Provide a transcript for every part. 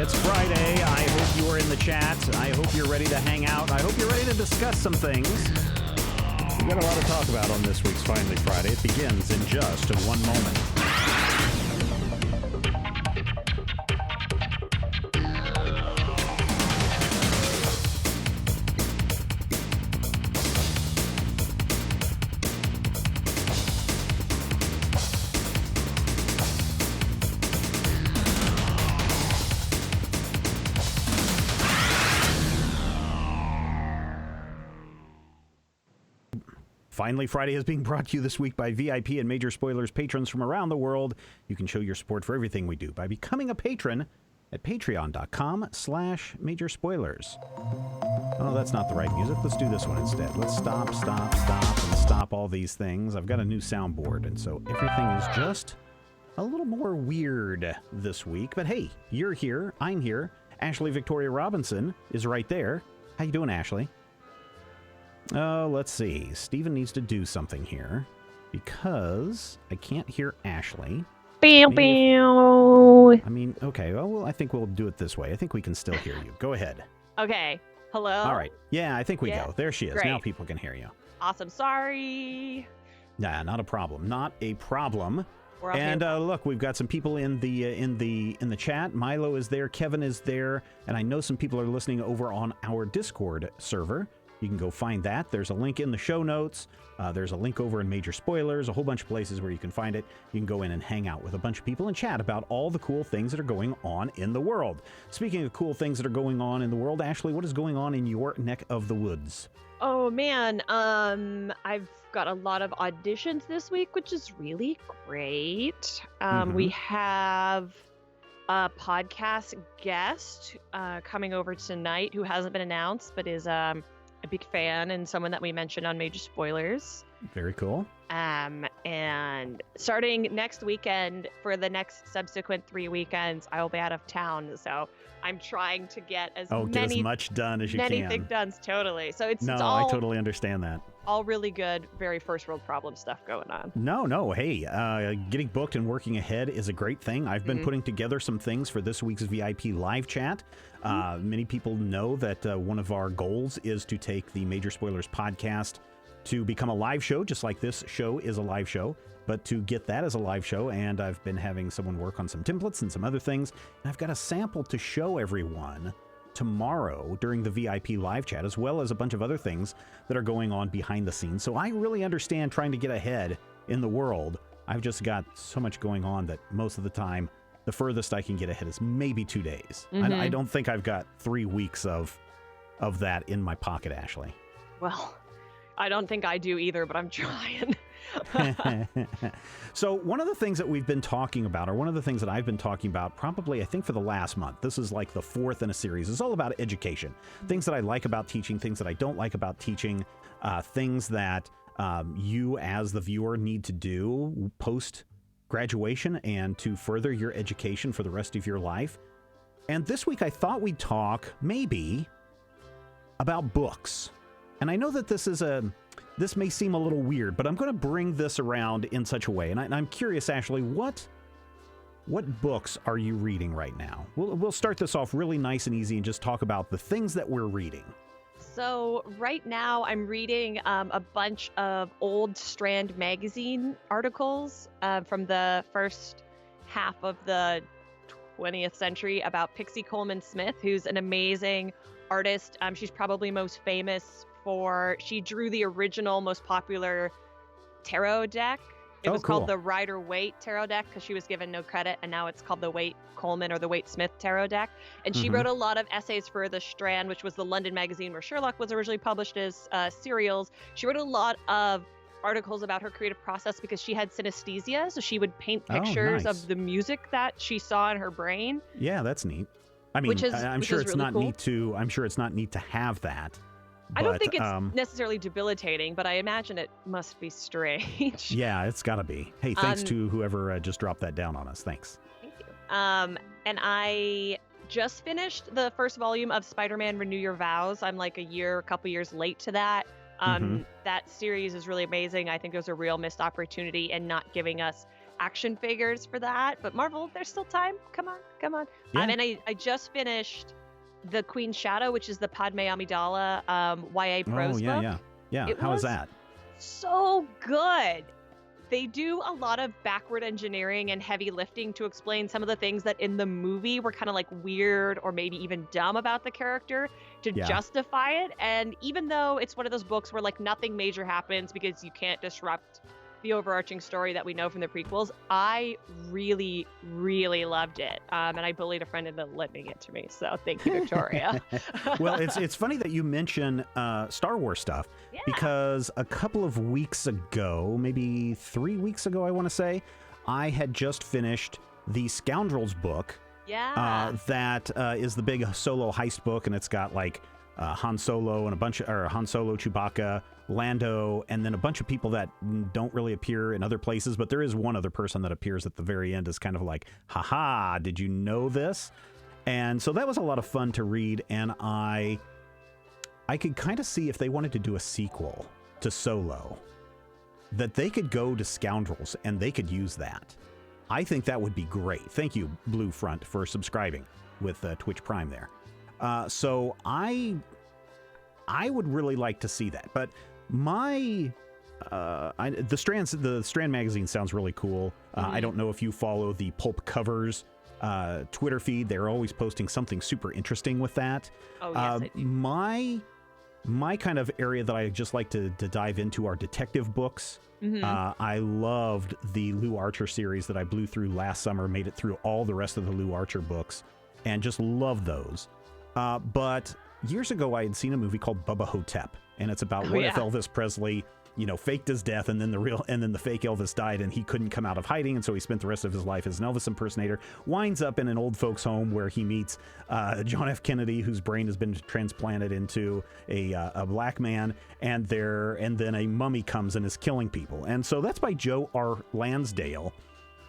It's Friday. I hope you are in the chat. I hope you're ready to hang out. I hope you're ready to discuss some things. We've got a lot to talk about on this week's Finally Friday. It begins in just one moment. Finally Friday is being brought to you this week by VIP and Major Spoilers patrons from around the world. You can show your support for everything we do by becoming a patron at patreon.com/Major Spoilers. Oh, that's not the right music. Let's do this one instead. Let's stop, and stop all these things. I've got a new soundboard, and so everything is just a little more weird this week. But hey, you're here. I'm here. Ashley Victoria Robinson is right there. How you doing, Ashley? Oh, let's see. Steven needs to do something here because I can't hear Ashley. Okay. Well, I think we'll do it this way. I think we can still hear you. Go ahead. Okay. Hello? All right. Yeah, I think we go. There she is. Great. Now people can hear you. Awesome. Sorry. Nah, not a problem. Not a problem. And look, we've got some people in the chat. Milo is there. Kevin is there. And I know some people are listening over on our Discord server. You can go find that. There's a link in the show notes. There's a link over in Major Spoilers, a whole bunch of places where you can find it. You can go in and hang out with a bunch of people and chat about all the cool things that are going on in the world. Speaking of cool things that are going on in the world, Ashley, what is going on in your neck of the woods? Oh, man. I've got a lot of auditions this week, which is really great. We have a podcast guest coming over tonight who hasn't been announced, but is a big fan and someone that we mentioned on Major Spoilers. Very cool. And starting next weekend, for the next subsequent 3 weekends, I will be out of town. So I'm trying to get as much done as you can. Many things done, totally. So it's I totally understand that. All really good, very first world problem stuff going on. No. Hey, getting booked and working ahead is a great thing. I've been putting together some things for this week's VIP live chat. Many people know that one of our goals is to take the Major Spoilers podcast to become a live show, just like this show is a live show, but to get that as a live show. And I've been having someone work on some templates and some other things. And I've got a sample to show everyone tomorrow during the VIP live chat, as well as a bunch of other things that are going on behind the scenes. So I really understand trying to get ahead in the world. I've just got so much going on that most of the time, the furthest I can get ahead is maybe 2 days. I don't think I've got 3 weeks of that in my pocket, Ashley. Well, I don't think I do either, but I'm trying. So one of the things that we've been talking about, or one of the things that I've been talking about probably, I think, for the last month, this is like the fourth in a series, is all about education. Things that I like about teaching, things that I don't like about teaching, things that you as the viewer need to do post-graduation and to further your education for the rest of your life. And this week I thought we'd talk maybe about books. And I know that this may seem a little weird, but I'm going to bring this around in such a way. And I'm curious, Ashley, what books are you reading right now? We'll start this off really nice and easy and just talk about the things that we're reading. So right now I'm reading a bunch of old Strand magazine articles from the first half of the 20th century about Pixie Coleman Smith, who's an amazing artist. She's probably most famous she drew the original, most popular tarot deck. It was called the Rider-Waite tarot deck because she was given no credit, and now it's called the Waite-Coleman or the Waite-Smith tarot deck. And she wrote a lot of essays for The Strand, which was the London magazine where Sherlock was originally published as serials. She wrote a lot of articles about her creative process because she had synesthesia, so she would paint pictures of the music that she saw in her brain. Yeah, that's neat. I mean, I'm sure it's not neat to have that. I don't think it's necessarily debilitating, but I imagine it must be strange. Yeah, it's got to be. Hey, thanks to whoever just dropped that down on us. Thanks. Thank you. And I just finished the first volume of Spider-Man Renew Your Vows. I'm like a couple years late to that. That series is really amazing. I think there's a real missed opportunity in not giving us action figures for that. But Marvel, there's still time. Come on, come on. Yeah. And I just finished The Queen's Shadow, which is the Padme Amidala YA prose book. Yeah. It How is was that? So good. They do a lot of backward engineering and heavy lifting to explain some of the things that in the movie were kind of like weird or maybe even dumb about the character to justify it. And even though it's one of those books where like nothing major happens because you can't disrupt the overarching story that we know from the prequels, I really, really loved it. And I bullied a friend into lending it to me. So thank you, Victoria. Well, it's funny that you mention Star Wars stuff because a couple of weeks ago, maybe 3 weeks ago, I want to say, I had just finished the Scoundrels book. That is the big solo heist book, and it's got like Han Solo and Han Solo, Chewbacca, Lando, and then a bunch of people that don't really appear in other places, but there is one other person that appears at the very end as kind of like, haha, did you know this? And so that was a lot of fun to read, and I could kind of see if they wanted to do a sequel to Solo, that they could go to Scoundrels and they could use that. I think that would be great. Thank you, Blue Front, for subscribing with Twitch Prime there. So I would really like to see that, but the Strand magazine sounds really cool. I don't know if you follow the Pulp Covers Twitter feed. They're always posting something super interesting with that. Oh, yes, I do. My kind of area that I just like to dive into are detective books. I loved the Lou Archer series that I blew through last summer, made it through all the rest of the Lou Archer books, and just loved those. But years ago, I had seen a movie called Bubba Hotep, and it's about what if Elvis Presley, faked his death, and then the fake Elvis died, and he couldn't come out of hiding, and so he spent the rest of his life as an Elvis impersonator. Winds up in an old folks' home where he meets John F. Kennedy, whose brain has been transplanted into a black man, and then a mummy comes and is killing people, and so that's by Joe R. Lansdale,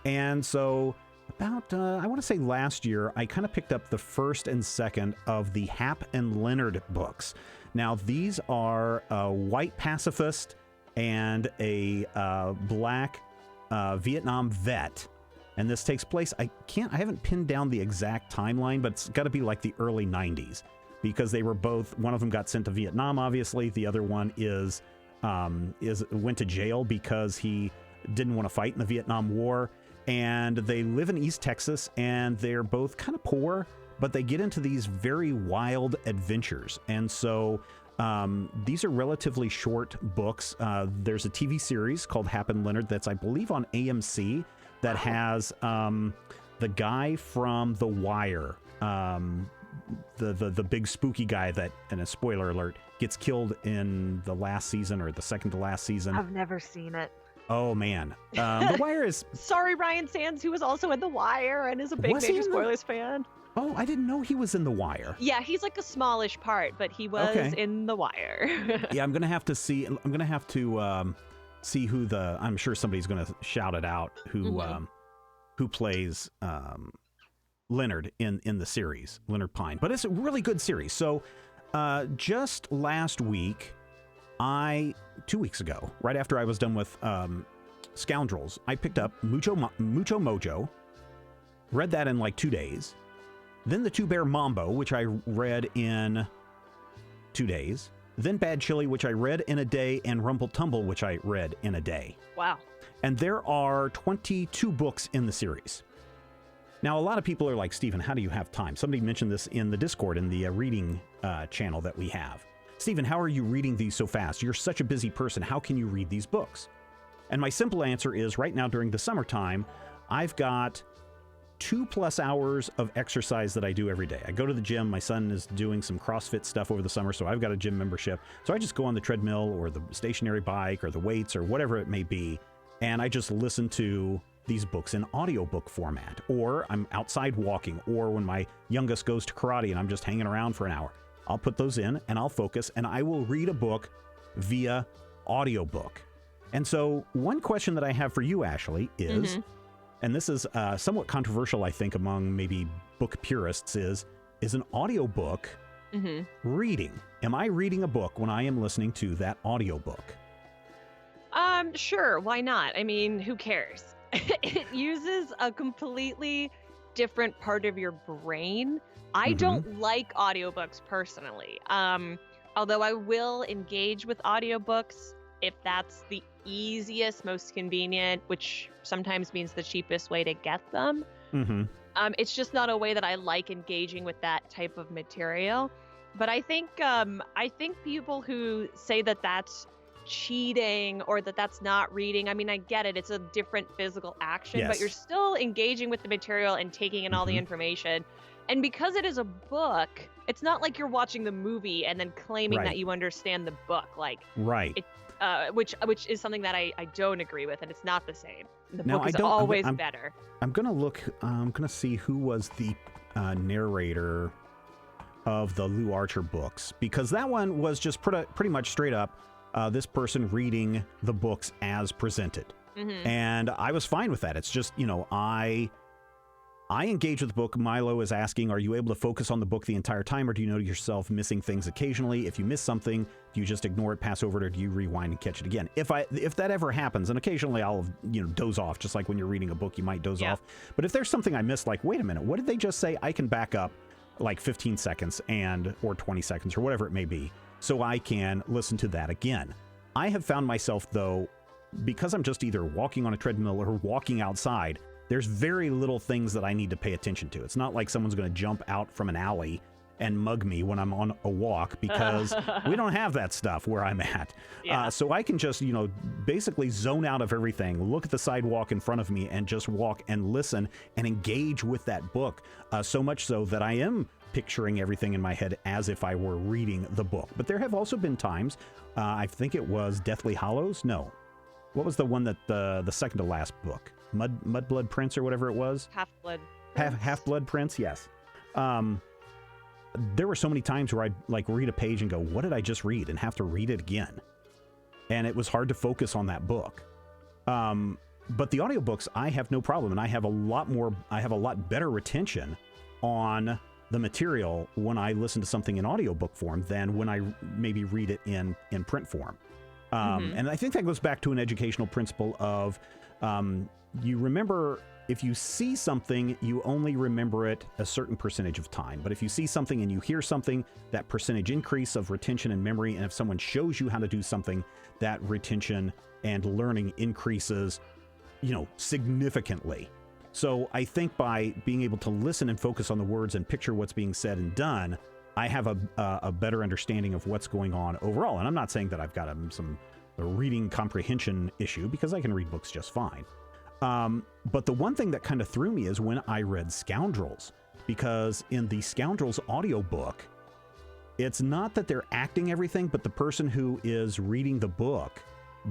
and so. About, I want to say last year, I kind of picked up the first and second of the Hap and Leonard books. Now, these are a white pacifist and a black Vietnam vet. And this takes place, I haven't pinned down the exact timeline, but it's got to be like the early 90s because they were both, one of them got sent to Vietnam, obviously. The other one went to jail because he didn't want to fight in the Vietnam War. And they live in East Texas, and they're both kind of poor, but they get into these very wild adventures. And so these are relatively short books. There's a TV series called Hap and Leonard that's, I believe, on AMC that has the guy from The Wire, the big spooky guy that, and a spoiler alert, gets killed in the last season or the second to last season. I've never seen it. Oh, man. The Wire is... Sorry, Ryan Sands, who was also in The Wire and is a big Major Spoilers fan. Oh, I didn't know he was in The Wire. Yeah, he's like a smallish part, but he was in The Wire. Yeah, I'm going to have to see... see who the... I'm sure somebody's going to shout it out, who plays Leonard in the series, Leonard Pine. But it's a really good series. So just last week... 2 weeks ago, right after I was done with Scoundrels, I picked up Mucho Mojo, read that in like 2 days. Then The Two Bear Mambo, which I read in 2 days. Then Bad Chili, which I read in a day, and Rumble Tumble, which I read in a day. Wow. And there are 22 books in the series. Now, a lot of people are like, Stephen, how do you have time? Somebody mentioned this in the Discord, in the reading channel that we have. Stephen, how are you reading these so fast? You're such a busy person. How can you read these books? And my simple answer is right now during the summertime, I've got 2+ hours of exercise that I do every day. I go to the gym. My son is doing some CrossFit stuff over the summer, so I've got a gym membership. So I just go on the treadmill or the stationary bike or the weights or whatever it may be, and I just listen to these books in audiobook format. Or I'm outside walking, or when my youngest goes to karate and I'm just hanging around for an hour. I'll put those in and I'll focus and I will read a book via audiobook. And so one question that I have for you, Ashley, is, and this is somewhat controversial, I think, among maybe book purists, is an audiobook reading? Am I reading a book when I am listening to that audiobook? Sure. Why not? I mean, who cares? it uses a completely different part of your brain. I Mm-hmm. don't like audiobooks personally. Although I will engage with audiobooks if that's the easiest, most convenient, which sometimes means the cheapest way to get them. Mm-hmm. It's just not a way that I like engaging with that type of material. But I think people who say that that's cheating or that that's not reading, I mean, I get it. It's a different physical action, but you're Yes. still engaging with the material and taking in all the Mm-hmm. information. And because it is a book, it's not like you're watching the movie and then claiming that Right. you understand the book. Like Right. it, which is something that I don't agree with, and it's not the same. The Now book I is don't. always better. I'm gonna look. I'm gonna see who was the narrator of the Lou Archer books, because that one was just pretty much straight up this person reading the books as presented, and I was fine with that. It's just, I engage with the book. Milo is asking, are you able to focus on the book the entire time, or do you notice yourself missing things occasionally? If you miss something, do you just ignore it, pass over it, or do you rewind and catch it again? If that ever happens, and occasionally I'll doze off, just like when you're reading a book, you might doze off. But if there's something I missed, like, wait a minute, what did they just say? I can back up like 15 seconds or 20 seconds or whatever it may be, so I can listen to that again. I have found myself, though, because I'm just either walking on a treadmill or walking outside, there's very little things that I need to pay attention to. It's not like someone's going to jump out from an alley and mug me when I'm on a walk, because we don't have that stuff where I'm at. Yeah. So I can just, basically zone out of everything, look at the sidewalk in front of me, and just walk and listen and engage with that book. So much so that I am picturing everything in my head as if I were reading the book. But there have also been times, I think it was Deathly Hallows? No. What was the one that the second to last book? Mudblood Prince or whatever it was? Half-Blood. Half-Blood Prince, yes. There were so many times where I'd read a page and go, what did I just read? And have to read it again. And it was hard to focus on that book. But the audiobooks, I have no problem. And I have a lot better retention on the material when I listen to something in audiobook form than when I maybe read it in print form. And I think that goes back to an educational principle of, you remember, if you see something, you only remember it a certain percentage of time. But if you see something and you hear something, that percentage increase of retention and memory. And if someone shows you how to do something, that retention and learning increases, significantly. So I think by being able to listen and focus on the words and picture what's being said and done, I have a better understanding of what's going on overall. And I'm not saying that I've got a reading comprehension issue, because I can read books just fine. But the one thing that kind of threw me is when I read Scoundrels, because in the Scoundrels audiobook, it's not that they're acting everything, but the person who is reading the book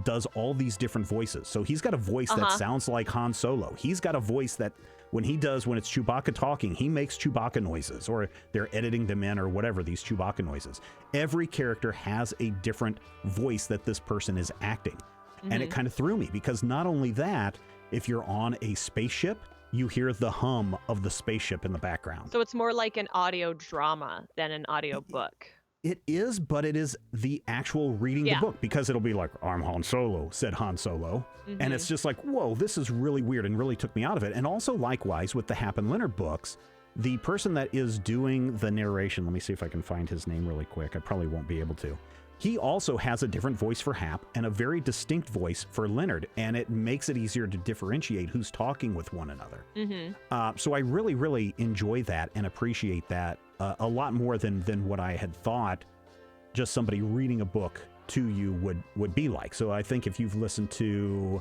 does all these different voices. So he's got a voice that sounds like Han Solo. He's got a voice that when it's Chewbacca talking, he makes Chewbacca noises, or they're editing them in or whatever, these Chewbacca noises. Every character has a different voice that this person is acting. And it kind of threw me, because not only that, if you're on a spaceship, you hear the hum of the spaceship in the background. So it's more like an audio drama than an audio book. It is, but it is the actual reading the book, because it'll be like, I'm Han Solo, said Han Solo. And it's just like, whoa, this is really weird, and really took me out of it. And also likewise with the Hap and Leonard books, the person that is doing the narration, let me see if I can find his name really quick. I probably won't be able to. He also has a different voice for Hap and a very distinct voice for Leonard, and it makes it easier to differentiate who's talking with one another. So I really, really enjoy that and appreciate that a lot more than what I had thought just somebody reading a book to you would be like. So I think if you've listened to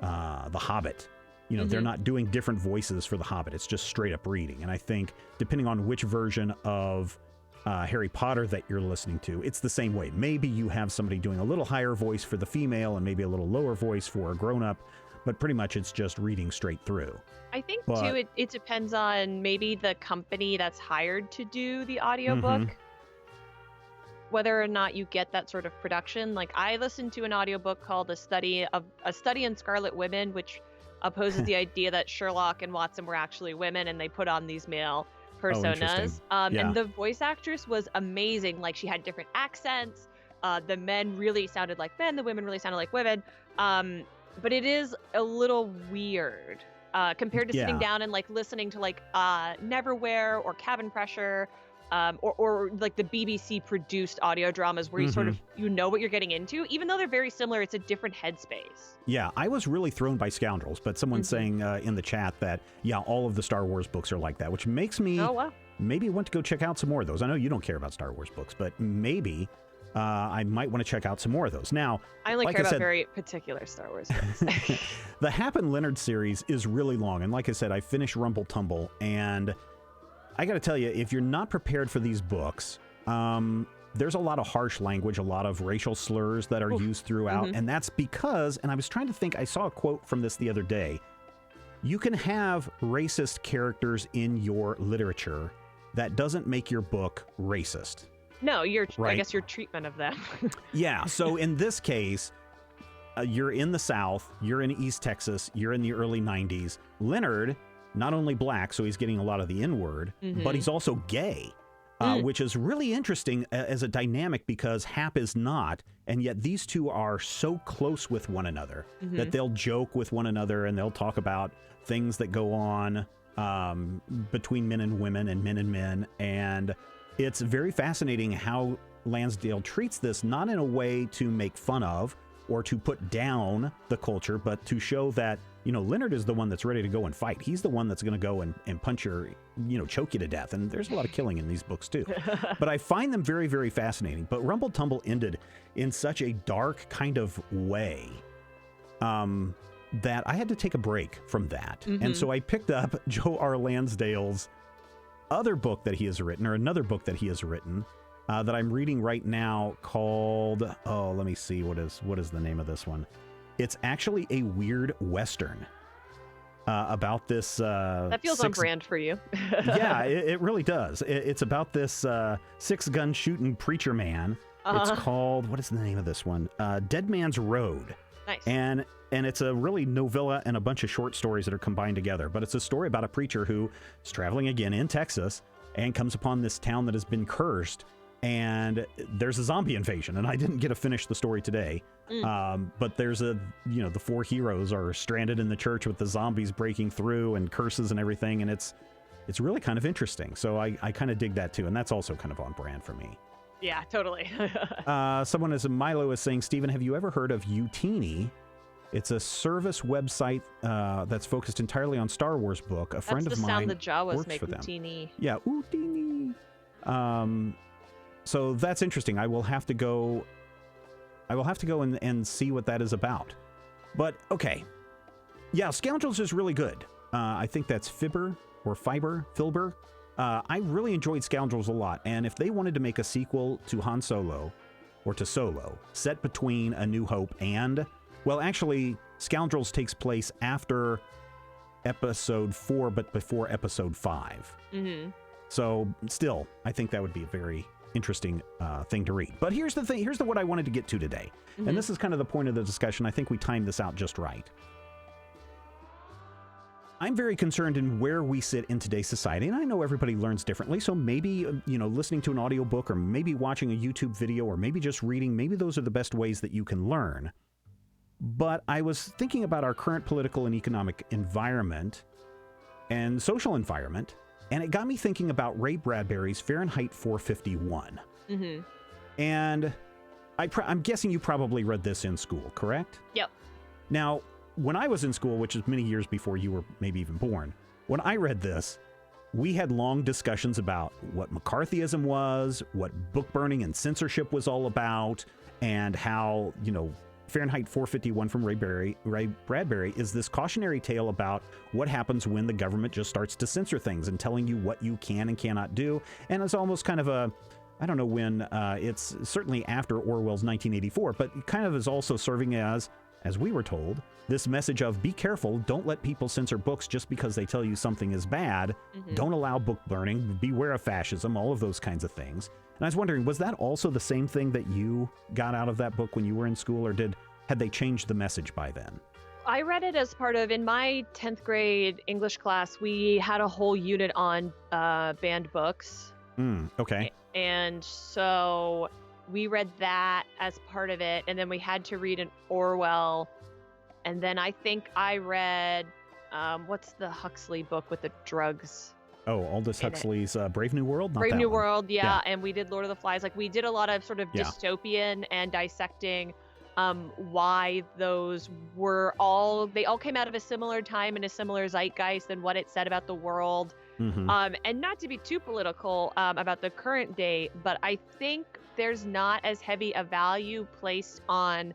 The Hobbit, they're not doing different voices for The Hobbit. It's just straight up reading. And I think depending on which version of Harry Potter that you're listening to, it's the same way. Maybe you have somebody doing a little higher voice for the female and maybe a little lower voice for a grown-up, but pretty much it's just reading straight through. I think, too, it depends on maybe the company that's hired to do the audiobook, whether or not you get that sort of production. Like, I listened to an audiobook called A Study in Scarlet Women, which opposes the idea that Sherlock and Watson were actually women, and they put on these male personas. And the voice actress was amazing. Like, she had different accents. The men really sounded like men. The women really sounded like women. but it is a little weird compared to sitting Yeah. down and like listening to like Neverwhere or Cabin Pressure, or like the BBC produced audio dramas where you sort Hmm. of what you're getting into. Even though they're very similar, it's a different headspace. Yeah, I was really thrown by Scoundrels, but someone's saying in the chat that, yeah, all of the Star Wars books are like that, which makes me Oh wow. maybe want to go check out some more of those. I know you don't care about Star Wars books, but maybe I might want to check out some more of those. Now, I only like care I about said, very particular Star Wars books. the Hap and Leonard series is really long. And like I said, I finished Rumble Tumble. And I got to tell you, if you're not prepared for these books, there's a lot of harsh language, a lot of racial slurs that are used throughout. And that's because, and I was trying to think, I saw a quote from this the other day. You can have racist characters in your literature. That doesn't make your book racist. No, I Right. guess your treatment of them. Yeah. So in this case, you're in the South, you're in East Texas, you're in the early 90s. Leonard, not only black, so he's getting a lot of the N-word, but he's also gay, which is really interesting as a dynamic because Hap is not. And yet these two are so close with one another that they'll joke with one another and they'll talk about things that go on between men and women and men and men. And it's very fascinating how Lansdale treats this, not in a way to make fun of or to put down the culture, but to show that, Leonard is the one that's ready to go and fight. He's the one that's going to go and punch your, choke you to death. And there's a lot of killing in these books too. But I find them very, very fascinating. But Rumble Tumble ended in such a dark kind of way that I had to take a break from that. And so I picked up Joe R. Lansdale's other book that he has written, or another book that he has written that I'm reading right now called, let me see, what is the name of this one? It's actually a weird Western about this. That feels on brand for you. Yeah, it really does. It's about this 6-gun shooting preacher man. It's called, what is the name of this one? Dead Man's Road. Nice. And it's a really novella and a bunch of short stories that are combined together. But it's a story about a preacher who is traveling again in Texas and comes upon this town that has been cursed. And there's a zombie invasion. And I didn't get to finish the story today. But there's the 4 heroes are stranded in the church with the zombies breaking through and curses and everything. And it's really kind of interesting. So I kind of dig that too. And that's also kind of on brand for me. Yeah, totally. Someone as Milo is saying, Stephen, have you ever heard of Utini? It's a service website that's focused entirely on Star Wars book. A friend of mine That's the sound the Jawas works make, for them. Utini. Yeah, Utini. So that's interesting. I will have to go and see what that is about. But okay. Yeah, Scoundrels is really good. I think that's Filber. I really enjoyed Scoundrels a lot. And if they wanted to make a sequel to Han Solo or to Solo, set between A New Hope and, well, actually, Scoundrels takes place after episode 4, but before episode 5. So still, I think that would be a very interesting thing to read. But here's the thing. Here's what I wanted to get to today. And this is kind of the point of the discussion. I think we timed this out just right. I'm very concerned in where we sit in today's society, and I know everybody learns differently, so maybe, listening to an audiobook or maybe watching a YouTube video or maybe just reading, maybe those are the best ways that you can learn. But I was thinking about our current political and economic environment and social environment, and it got me thinking about Ray Bradbury's Fahrenheit 451. And I'm guessing you probably read this in school, correct? Yep. Now, when I was in school, which is many years before you were maybe even born, when I read this, we had long discussions about what McCarthyism was, what book burning and censorship was all about, and how, Fahrenheit 451 from Ray Bradbury is this cautionary tale about what happens when the government just starts to censor things and telling you what you can and cannot do. And it's almost kind of I don't know when, it's certainly after Orwell's 1984, but it kind of is also serving as we were told, this message of be careful, don't let people censor books just because they tell you something is bad. Don't allow book burning, beware of fascism, all of those kinds of things. And I was wondering, was that also the same thing that you got out of that book when you were in school, or had they changed the message by then? I read it as part of, in my 10th grade English class, we had a whole unit on banned books. Okay. And so we read that as part of it, and then we had to read an Orwell And then I think I read, what's the Huxley book with the drugs? Oh, Aldous Huxley's Brave New World? Not Brave that New one. World, yeah. And we did Lord of the Flies. Like, we did a lot of sort of dystopian and dissecting why those they all came out of a similar time and a similar zeitgeist and what it said about the world. And not to be too political about the current day, but I think there's not as heavy a value placed on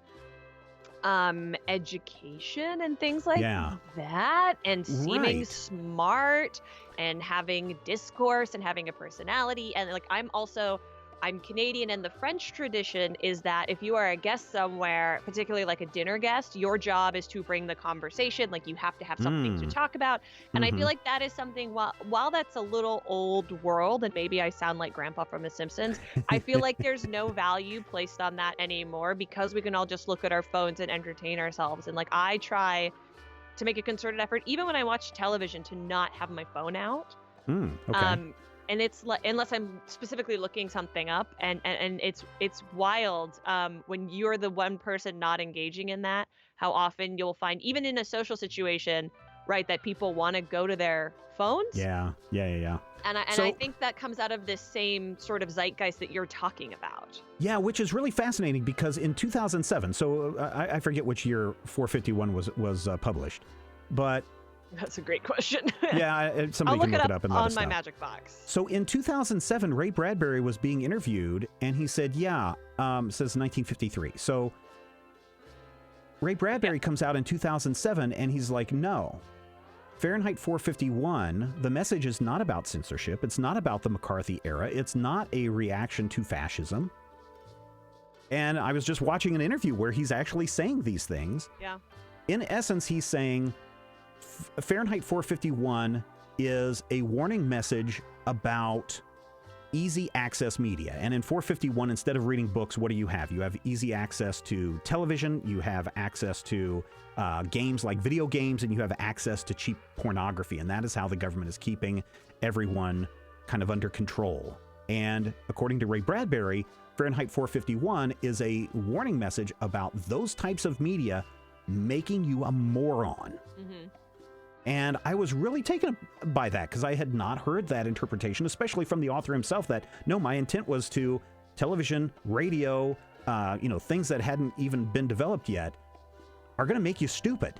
education and things like that, and seeming smart and having discourse and having a personality. And like, I'm Canadian, and the French tradition is that if you are a guest somewhere, particularly like a dinner guest, your job is to bring the conversation. Like, you have to have something to talk about. And I feel like that is something, while that's a little old world, and maybe I sound like Grandpa from The Simpsons, I feel like there's no value placed on that anymore, because we can all just look at our phones and entertain ourselves. And like, I try to make a concerted effort, even when I watch television, to not have my phone out. And it's unless I'm specifically looking something up, and it's wild when you're the one person not engaging in that, how often you'll find, even in a social situation, right, that people want to go to their phones. Yeah. And I think that comes out of this same sort of zeitgeist that you're talking about. Yeah, which is really fascinating, because in 2007, so I forget which year 451 was published, but that's a great question. Yeah, somebody can look it up and let us know. On my magic box. So in 2007, Ray Bradbury was being interviewed, and he said, says 1953. So Ray Bradbury comes out in 2007, and he's like, no. Fahrenheit 451, the message is not about censorship. It's not about the McCarthy era. It's not a reaction to fascism. And I was just watching an interview where he's actually saying these things. Yeah. In essence, he's saying Fahrenheit 451 is a warning message about easy access media. And in 451, instead of reading books, what do you have? You have easy access to television, you have access to games like video games, and you have access to cheap pornography. And that is how the government is keeping everyone kind of under control. And according to Ray Bradbury, Fahrenheit 451 is a warning message about those types of media making you a moron. And I was really taken by that, because I had not heard that interpretation, especially from the author himself, that, no, my intent was to television, radio, things that hadn't even been developed yet are going to make you stupid.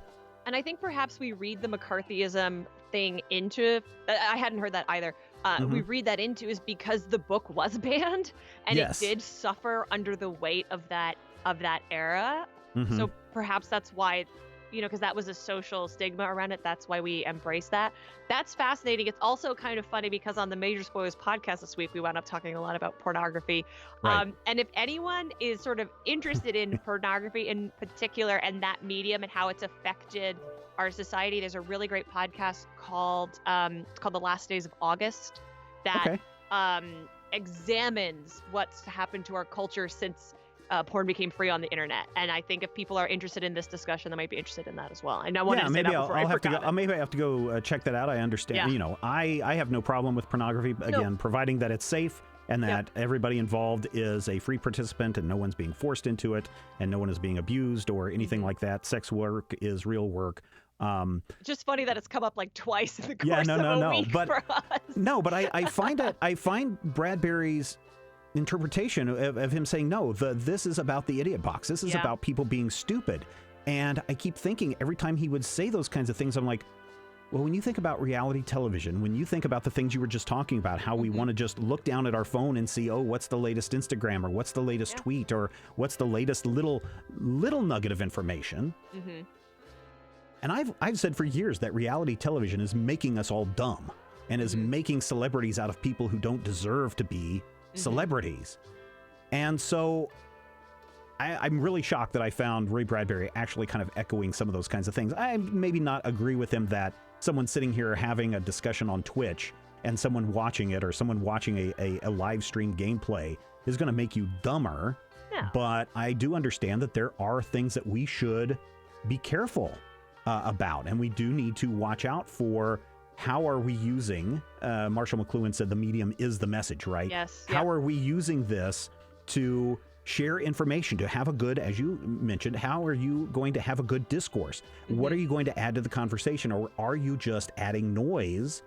And I think perhaps we read the McCarthyism thing into, I hadn't heard that either. We read that into is because the book was banned, and it did suffer under the weight of that era. So perhaps that's why, because that was a social stigma around it. That's why we embrace that. That's fascinating. It's also kind of funny because on the Major Spoilers podcast this week, we wound up talking a lot about pornography. And if anyone is sort of interested in pornography in particular, and that medium and how it's affected our society, there's a really great podcast called it's called The Last Days of August that examines what's happened to our culture since porn became free on the internet. And I think if people are interested in this discussion, they might be interested in that as well. And I wanted to say that before I forgot. Maybe I have to go check that out. I understand. I have no problem with pornography, again, providing that it's safe and that everybody involved is a free participant and no one's being forced into it and no one is being abused or anything like that. Sex work is real work. Just funny that it's come up like twice in the course of a week for us. No, but I find Bradbury's interpretation of him saying, no, this is about the idiot box. This is about people being stupid. And I keep thinking every time he would say those kinds of things, I'm like, well, when you think about reality television, when you think about the things you were just talking about, how we want to just look down at our phone and see, oh, what's the latest Instagram, or what's the latest tweet, or what's the latest little nugget of information. And I've said for years that reality television is making us all dumb and is making celebrities out of people who don't deserve to be celebrities. And so I'm really shocked that I found Ray Bradbury actually kind of echoing some of those kinds of things. I maybe not agree with him that someone sitting here having a discussion on Twitch and someone watching it, or someone watching a live stream gameplay is going to make you dumber. But I do understand that there are things that we should be careful about, and we do need to watch out for. How are we using, Marshall McLuhan said the medium is the message, right? Yes. How are we using this to share information, to have a good, as you mentioned, how are you going to have a good discourse? What are you going to add to the conversation? Or are you just adding noise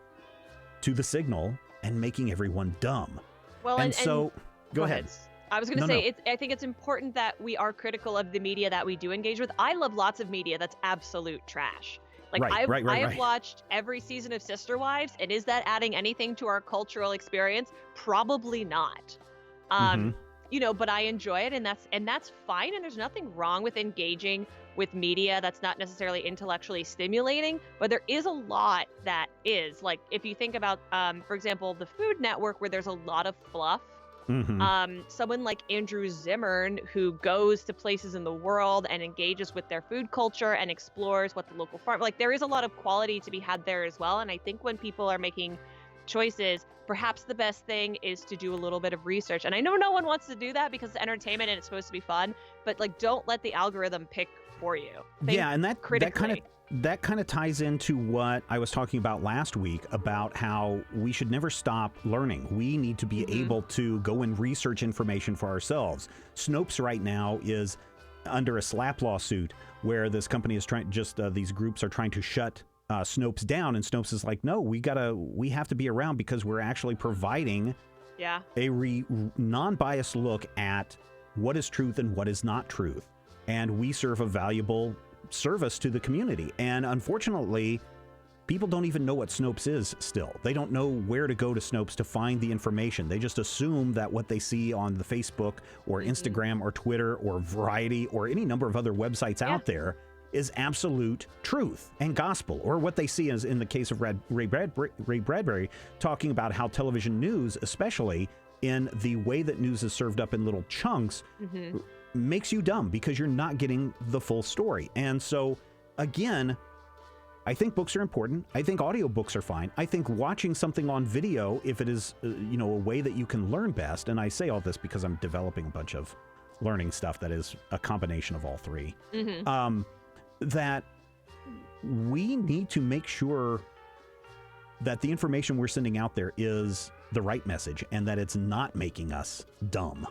to the signal and making everyone dumb? Well, and so, go ahead. I was going to say, I think it's important that we are critical of the media that we do engage with. I love lots of media that's absolute trash. Like, I have watched every season of Sister Wives, and is that adding anything to our cultural experience? Probably not. But I enjoy it, and that's fine, and there's nothing wrong with engaging with media that's not necessarily intellectually stimulating, but there is a lot that is. Like, if you think about, for example, the Food Network, where there's a lot of fluff. Someone like Andrew Zimmern, who goes to places in the world and engages with their food culture and explores what the local farm, like, there is a lot of quality to be had there as well. And I think when people are making choices, perhaps the best thing is to do a little bit of research. And I know no one wants to do that because it's entertainment and it's supposed to be fun, but like, don't let the algorithm pick for you. Think and that kind of ties into what I was talking about last week about how we should never stop learning. We need to be able to go and research information for ourselves. Snopes right now is under a slap lawsuit where this company is trying, these groups are trying to shut Snopes down, and Snopes is like, no, we have to be around because we're actually providing a non-biased look at what is truth and what is not truth. And we serve a valuable service to the community. And unfortunately, people don't even know what Snopes is still. They don't know where to go to Snopes to find the information. They just assume that what they see on the Facebook or Instagram or Twitter or Variety or any number of other websites out there is absolute truth and gospel. Or what they see is, in the case of Ray Bradbury, talking about how television news, especially in the way that news is served up in little chunks, makes you dumb because you're not getting the full story. And so, again, I think books are important. I think audiobooks are fine. I think watching something on video, if it is, a way that you can learn best, and I say all this because I'm developing a bunch of learning stuff that is a combination of all three, that we need to make sure that the information we're sending out there is the right message and that it's not making us dumb.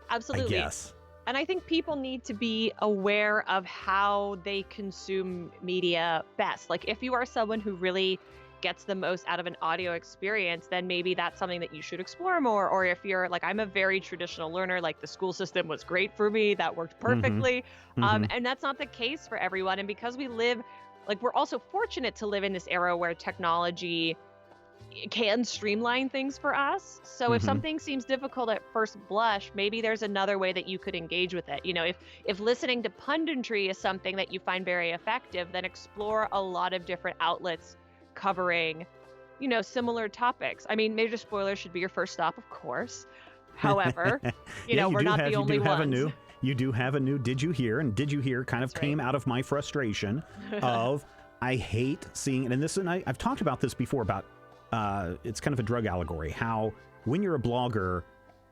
Absolutely. I guess. And I think people need to be aware of how they consume media best. Like, if you are someone who really gets the most out of an audio experience, then maybe that's something that you should explore more. Or if you're like, I'm a very traditional learner, like the school system was great for me, that worked perfectly. And that's not the case for everyone. And because we live, like, we're also fortunate to live in this era where technology can streamline things for us. So if something seems difficult at first blush, maybe there's another way that you could engage with it. If listening to punditry is something that you find very effective, then explore a lot of different outlets covering, similar topics. I mean, major spoilers should be your first stop, of course. However, we're not the only ones. You do have a new Did You Hear? And Did You Hear kind of came out of my frustration of, I hate seeing, and I've talked about this before about, it's kind of a drug allegory, how when you're a blogger,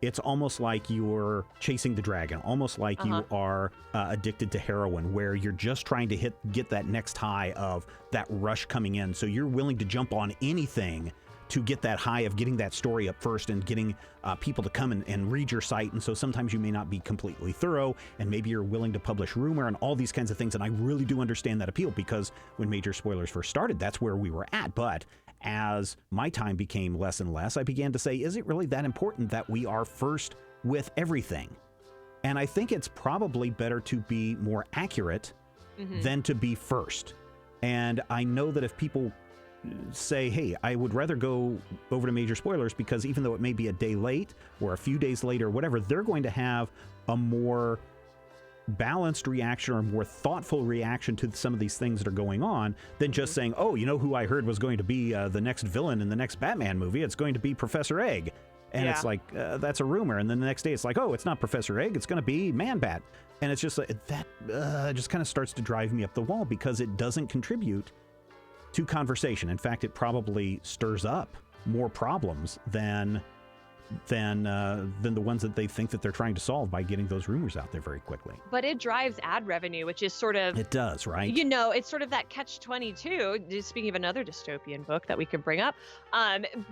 it's almost like you're chasing the dragon, almost like you are addicted to heroin, where you're just trying to get that next high of that rush coming in. So you're willing to jump on anything to get that high of getting that story up first and getting people to come and read your site. And so sometimes you may not be completely thorough, and maybe you're willing to publish rumor and all these kinds of things. And I really do understand that appeal, because when Major Spoilers first started, that's where we were at. But as my time became less and less, I began to say, is it really that important that we are first with everything? And I think it's probably better to be more accurate than to be first. And I know that if people say, hey, I would rather go over to Major Spoilers because even though it may be a day late or a few days late or whatever, they're going to have a more balanced reaction or a more thoughtful reaction to some of these things that are going on than just saying, oh, who I heard was going to be the next villain in the next Batman movie? It's going to be Professor Egg. And it's like, that's a rumor. And then the next day it's like, oh, it's not Professor Egg, it's going to be Man-Bat. And it's just like, that just kind of starts to drive me up the wall because it doesn't contribute to conversation. In fact, it probably stirs up more problems than the ones that they think that they're trying to solve by getting those rumors out there very quickly. But it drives ad revenue, which is sort of... It does, right? It's sort of that catch-22, speaking of another dystopian book that we could bring up.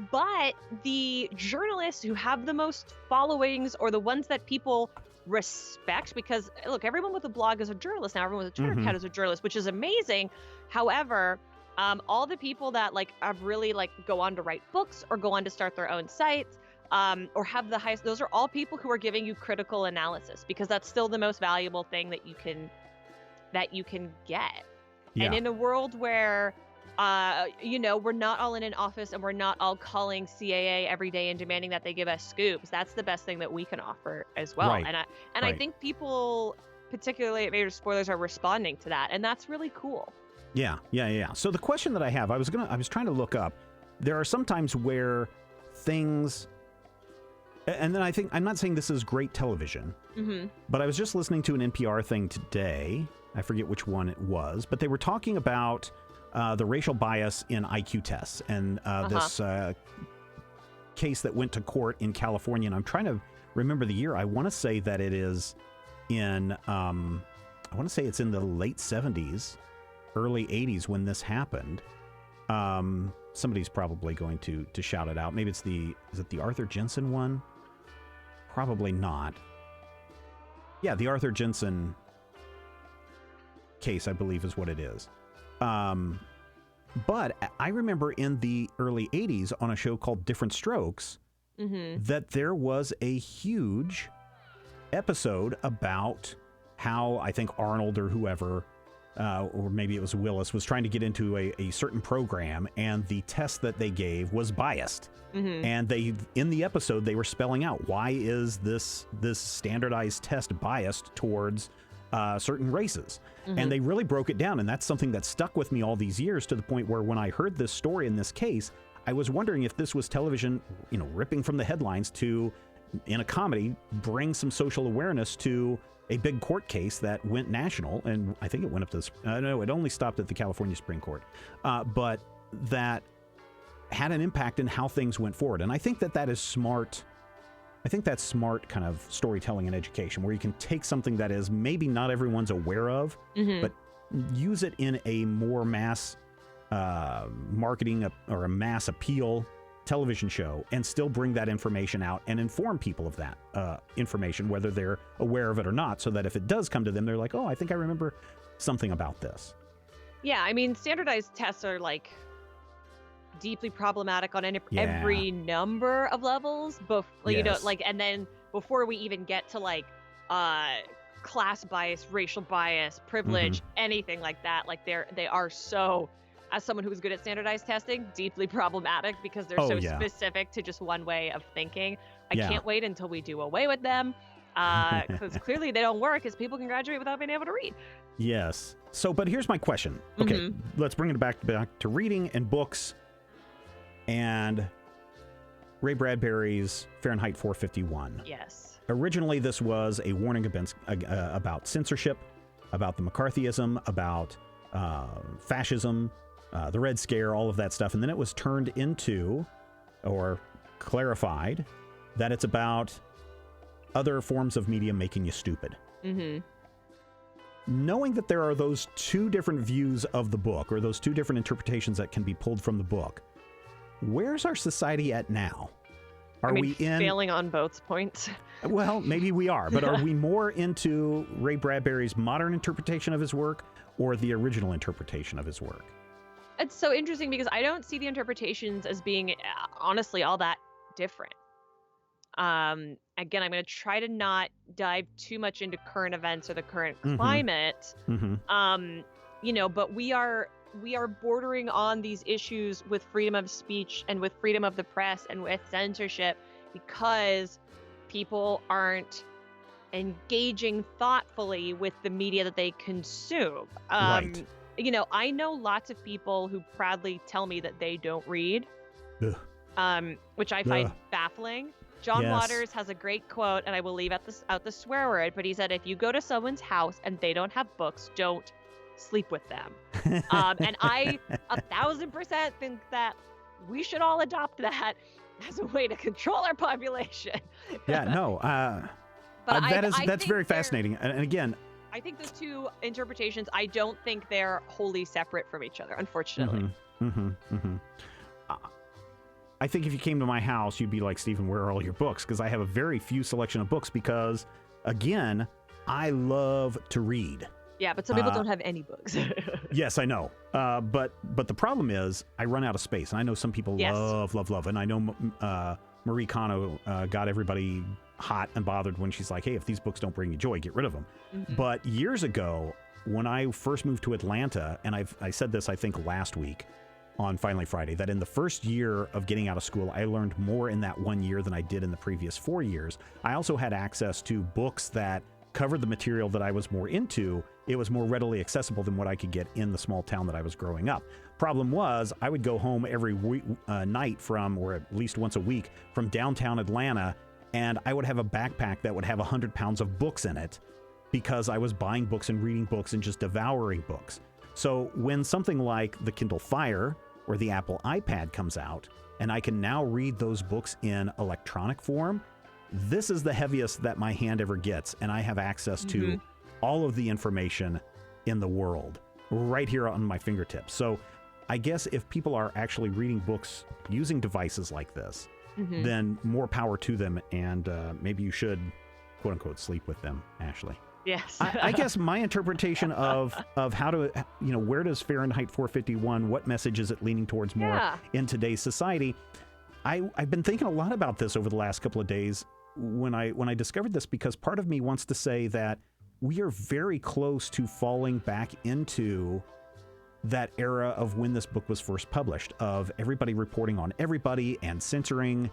But the journalists who have the most followings, or the ones that people respect, because look, everyone with a blog is a journalist now. Everyone with a Twitter account is a journalist, which is amazing. However, all the people that like have really like go on to write books or go on to start their own sites, or have the highest, those are all people who are giving you critical analysis, because that's still the most valuable thing that you can get. Yeah. And in a world where we're not all in an office and we're not all calling CAA every day and demanding that they give us scoops, that's the best thing that we can offer as well. Right. I think people, particularly at Major Spoilers, are responding to that, and that's really cool. Yeah. So the question that I have, I was trying to look up. There are some times where things, and then I think, I'm not saying this is great television, but I was just listening to an NPR thing today. I forget which one it was, but they were talking about the racial bias in IQ tests and this case that went to court in California. And I'm trying to remember the year. I want to say that it is in, it's in the late 70s, early 80s when this happened. Somebody's probably going to shout it out. Maybe is it the Arthur Jensen one? Probably not. Yeah, the Arthur Jensen case, I believe, is what it is. But I remember in the early 80s on a show called Different Strokes that there was a huge episode about how I think Arnold or whoever, or maybe it was Willis, was trying to get into a certain program, and the test that they gave was biased. And in the episode, they were spelling out, why is this standardized test biased towards certain races? And they really broke it down, and that's something that stuck with me all these years, to the point where when I heard this story in this case, I was wondering if this was television, ripping from the headlines to, in a comedy, bring some social awareness to a big court case that went national. And I think it went up to no, it only stopped at the California Supreme Court, but that had an impact in how things went forward. And I think that is smart. I think that's smart kind of storytelling and education, where you can take something that is maybe not everyone's aware of, but use it in a more mass marketing or a mass appeal television show, and still bring that information out and inform people of that information, whether they're aware of it or not, so that if it does come to them, they're like, oh, I think I remember something about this. Yeah, I mean, standardized tests are like deeply problematic on every number of levels, and then before we even get to like class bias, racial bias, privilege, anything like that, like they are so, as someone who's good at standardized testing, deeply problematic, because they're so specific to just one way of thinking. I can't wait until we do away with them, because clearly they don't work, because people can graduate without being able to read. Yes. So, but here's my question. Okay, let's bring it back to reading and books. And Ray Bradbury's Fahrenheit 451. Yes. Originally, this was a warning about censorship, about the McCarthyism, about fascism, the Red Scare, all of that stuff. And then it was turned into, or clarified, that it's about other forms of media making you stupid. Knowing that there are those two different views of the book, or those two different interpretations that can be pulled from the book, where's our society at now? Are we failing on both points? Well, maybe we are, but are we more into Ray Bradbury's modern interpretation of his work, or the original interpretation of his work? It's so interesting, because I don't see the interpretations as being honestly all that different. Again, I'm going to try to not dive too much into current events or the current climate. But we are bordering on these issues with freedom of speech and with freedom of the press and with censorship, because people aren't engaging thoughtfully with the media that they consume. Right. I know lots of people who proudly tell me that they don't read, which I find baffling. John Waters has a great quote, and I will leave out the swear word, but he said, if you go to someone's house and they don't have books, don't sleep with them. And I 1,000% think that we should all adopt that as a way to control our population. That's very fascinating. And again, I think those two interpretations, I don't think they're wholly separate from each other, unfortunately. I think if you came to my house, you'd be like, Stephen, where are all your books? Because I have a very few selection of books, because Again, I love to read. Yeah, but some people don't have any books. Yes, I know. But the problem is I run out of space. And I know some people love. And I know Marie Kondo got everybody hot and bothered when she's like, hey, if these books don't bring you joy, get rid of them. Mm-hmm. But years ago, when I first moved to Atlanta, and I said this, I think, last week on Finally Friday, that in the first year of getting out of school, I learned more in that 1 year than I did in the previous 4 years. I also had access to books that covered the material that I was more into. It was more readily accessible than what I could get in the small town that I was growing up. Problem was, I would go home every night from, or at least once a week, from downtown Atlanta, and I would have a backpack that would have 100 pounds of books in it because I was buying books and reading books and just devouring books. So when something like the Kindle Fire or the Apple iPad comes out, and I can now read those books in electronic form, this is the heaviest that my hand ever gets, and I have access to all of the information in the world right here on my fingertips. So I guess if people are actually reading books using devices like this, then more power to them, and maybe you should, quote unquote, sleep with them, Ashley. Yes. I guess my interpretation of how to, where does Fahrenheit 451, what message is it leaning towards more in today's society? I've been thinking a lot about this over the last couple of days when I discovered this, because part of me wants to say that we are very close to falling back into that era of when this book was first published, of everybody reporting on everybody and censoring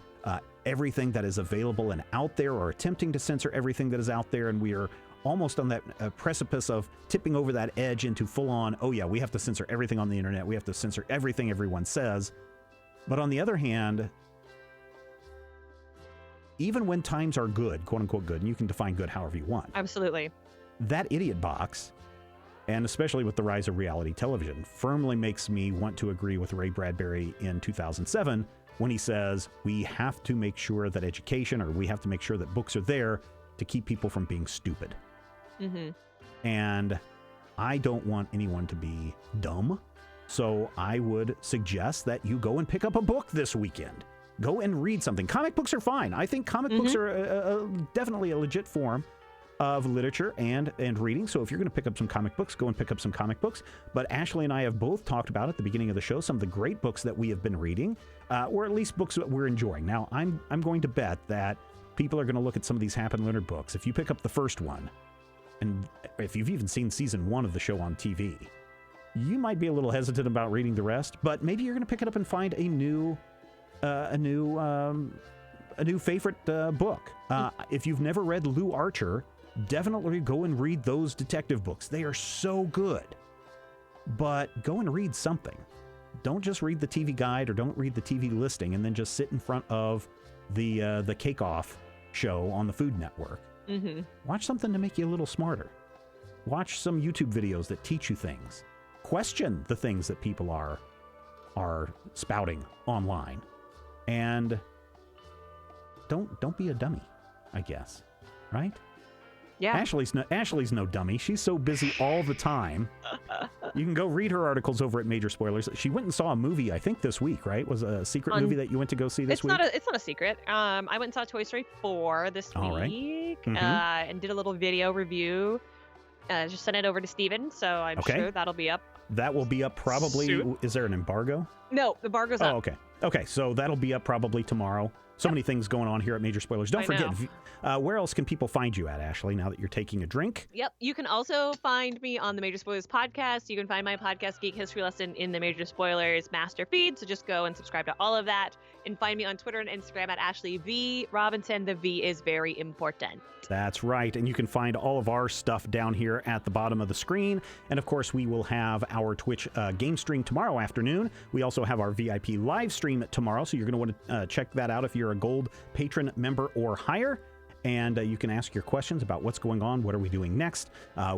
everything that is available and out there, or attempting to censor everything that is out there. And we are almost on that precipice of tipping over that edge into full on, oh yeah, we have to censor everything on the internet. We have to censor everything everyone says. But on the other hand, even when times are good, quote unquote good, and you can define good however you want. Absolutely. That idiot box, and especially with the rise of reality television, firmly makes me want to agree with Ray Bradbury in 2007 when he says we have to make sure that education, or we have to make sure that books are there to keep people from being stupid. And I don't want anyone to be dumb. So I would suggest that you go and pick up a book this weekend. Go and read something. Comic books are fine. I think comic books are definitely a legit form of literature and reading. So if you're going to pick up some comic books, go and pick up some comic books. But Ashley and I have both talked about at the beginning of the show some of the great books that we have been reading, or at least books that we're enjoying. Now, I'm going to bet that people are going to look at some of these Hap and Leonard books. If you pick up the first one, and if you've even seen season 1 of the show on TV, you might be a little hesitant about reading the rest, but maybe you're going to pick it up and find a new favorite book. If you've never read Lou Archer, definitely go and read those detective books. They are so good. But go and read something. Don't just read the TV guide, or don't read the TV listing and then just sit in front of the Cake Off show on the Food Network. Watch something to make you a little smarter. Watch some YouTube videos that teach you things. Question the things that people are spouting online. And don't be a dummy, I guess. Right? Yeah. Ashley's no dummy. She's so busy all the time. You can go read her articles over at Major Spoilers. She went and saw a movie, I think, this week, right? Was a secret movie that you went to go see this week? It's not a secret. I went and saw Toy Story 4 this week, and did a little video review. Just sent it over to Steven, so I'm sure that'll be up. That will be up probably soon. Is there an embargo? No, the embargo's up. Oh, okay. Okay, so that'll be up probably tomorrow. So many things going on here at Major Spoilers. Don't forget, where else can people find you at, Ashley, now that you're taking a drink? Yep. You can also find me on the Major Spoilers podcast. You can find my podcast, Geek History Lesson, in the Major Spoilers master feed. So just go and subscribe to all of that. And find me on Twitter and Instagram at Ashley V. Robinson. The V is very important. That's right. And you can find all of our stuff down here at the bottom of the screen. And of course, we will have our Twitch game stream tomorrow afternoon. We also have our VIP live stream tomorrow. So you're going to want to check that out if you're a Gold patron member or higher. And you can ask your questions about what's going on. What are we doing next?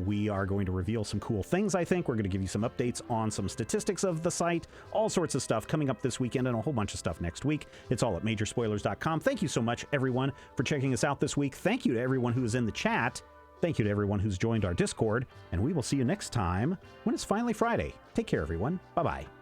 We are going to reveal some cool things, I think. We're going to give you some updates on some statistics of the site. All sorts of stuff coming up this weekend, and a whole bunch of stuff next week. It's all at majorspoilers.com. Thank you so much, everyone, for checking us out this week. Thank you to everyone who is in the chat. Thank you to everyone who's joined our Discord. And we will see you next time when it's finally Friday. Take care, everyone. Bye-bye.